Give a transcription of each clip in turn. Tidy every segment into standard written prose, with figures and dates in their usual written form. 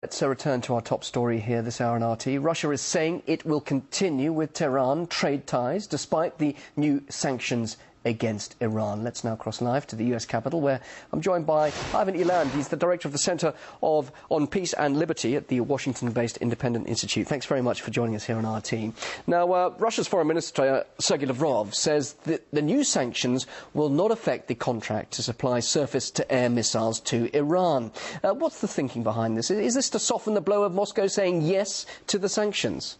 Let's return to our top story here this hour on RT. Russia is saying it will continue with Tehran trade ties despite the new sanctions against Iran. Let's now cross live to the US Capitol, where I'm joined by Ivan Eland. He's the director of the Center on Peace and Liberty at the Washington-based Independent Institute. Thanks very much for joining us here on RT. Now, Russia's Foreign Minister Sergei Lavrov says that the new sanctions will not affect the contract to supply surface-to-air missiles to Iran. What's the thinking behind this? Is this to soften the blow of Moscow saying yes to the sanctions?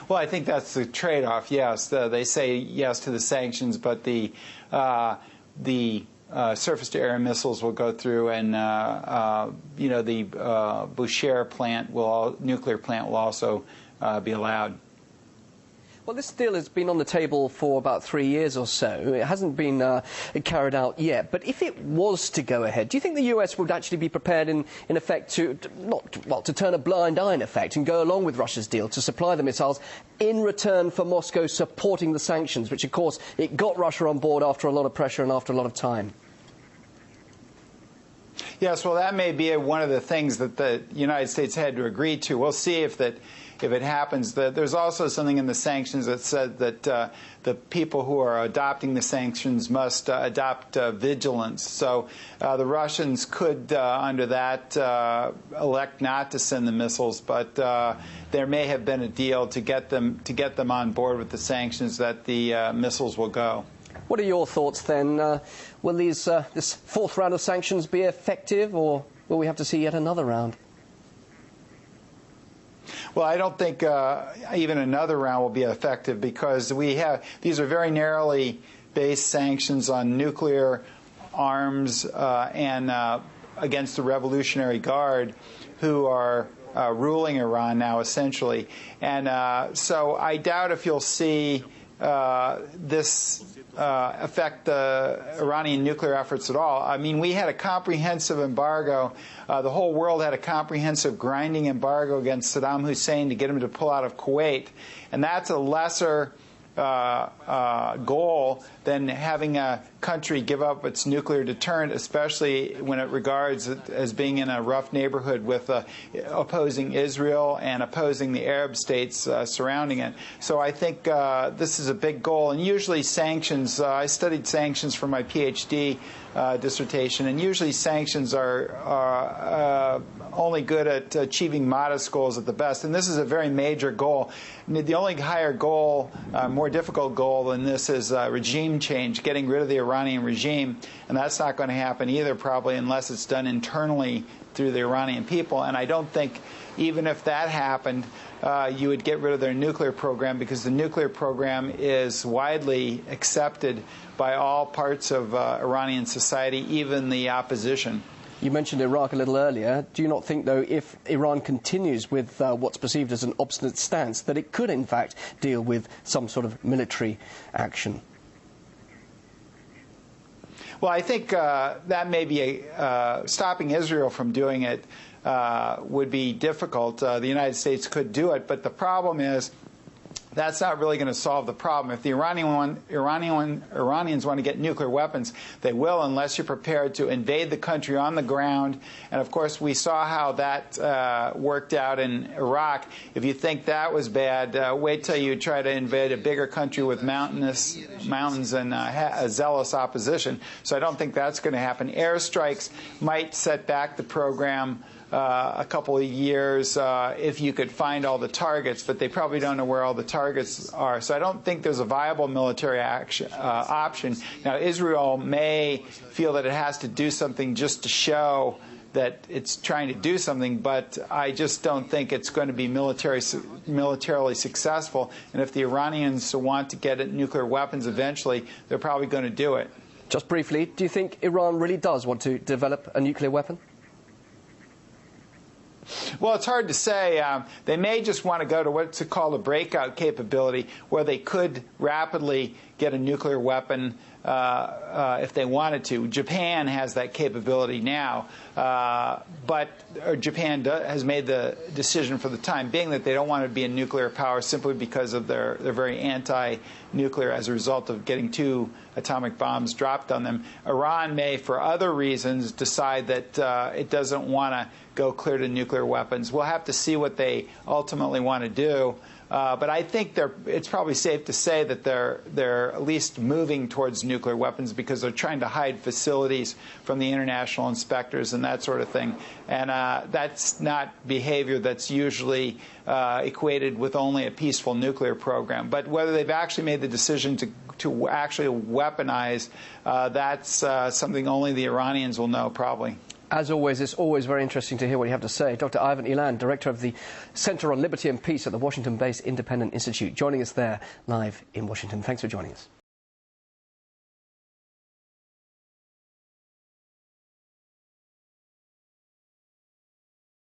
Well, I think that's the trade-off, yes. They say yes to the sanctions, but the surface-to-air missiles will go through, and the Bushehr nuclear plant will also be allowed. Well, this deal has been on the table for about 3 years or so. It hasn't been carried out yet. But if it was to go ahead, do you think the US would actually be prepared, in effect, to turn a blind eye, in effect, and go along with Russia's deal to supply the missiles in return for Moscow supporting the sanctions, which, of course, it got Russia on board after a lot of pressure and after a lot of time? Yes, well, that may be one of the things that the United States had to agree to. We'll see if it happens. There's also something in the sanctions that said that the people who are adopting the sanctions must adopt vigilance. So the Russians could, under that, elect not to send the missiles, but there may have been a deal to get them on board with the sanctions that the missiles will go. What are your thoughts then? Will this fourth round of sanctions be effective, or will we have to see yet another round? Well, I don't think even another round will be effective, because these are very narrowly based sanctions on nuclear arms and against the Revolutionary Guard, who are ruling Iran now, essentially. And so I doubt if you'll see this affect the Iranian nuclear efforts at all. I mean, we had a comprehensive embargo. The whole world had a comprehensive grinding embargo against Saddam Hussein to get him to pull out of Kuwait. And that's a lesser goal than having a country give up its nuclear deterrent, especially when it regards it as being in a rough neighborhood with opposing Israel and opposing the Arab states surrounding it. So I think this is a big goal. And usually sanctions, I studied sanctions for my PhD dissertation, and usually sanctions are only good at achieving modest goals at the best. And this is a very major goal. The only higher goal, more difficult goal than this, is regime change, getting rid of the Iranian regime. And that's not going to happen either, probably, unless it's done internally through the Iranian people. And I don't think, even if that happened, you would get rid of their nuclear program, because the nuclear program is widely accepted by all parts of Iranian society, even the opposition. You mentioned Iraq a little earlier. Do you not think, though, if Iran continues with what's perceived as an obstinate stance, that it could, in fact, deal with some sort of military action? Well, I think that may be stopping Israel from doing it would be difficult. The United States could do it, but the problem is that's not really going to solve the problem. If the Iranians want to get nuclear weapons, they will, unless you're prepared to invade the country on the ground. And, of course, we saw how that worked out in Iraq. If you think that was bad, wait till you try to invade a bigger country with mountains and a zealous opposition. So I don't think that's going to happen. Airstrikes might set back the program a couple of years if you could find all the targets, but they probably don't know where all the targets are. So I don't think there's a viable military option. Now, Israel may feel that it has to do something just to show that it's trying to do something, but I just don't think it's going to be militarily successful. And if the Iranians want to get nuclear weapons eventually, they're probably going to do it. Just briefly, do you think Iran really does want to develop a nuclear weapon? Well, it's hard to say. They may just want to go to what's called a breakout capability, where they could rapidly get a nuclear weapon if they wanted to. Japan has that capability now, but Japan has made the decision for the time being that they don't want to be a nuclear power simply because of they're very anti-nuclear as a result of getting 2 atomic bombs dropped on them. Iran may, for other reasons, decide that it doesn't want to go clear to nuclear weapons. We'll have to see what they ultimately want to do. But I think it's probably safe to say that they're at least moving towards nuclear weapons because they're trying to hide facilities from the international inspectors and that sort of thing. And that's not behavior that's usually equated with only a peaceful nuclear program. But whether they've actually made the decision to actually weaponize, that's something only the Iranians will know, probably. As always, it's always very interesting to hear what you have to say. Dr. Ivan Eland, Director of the Center on Liberty and Peace at the Washington-based Independent Institute, joining us there live in Washington. Thanks for joining us.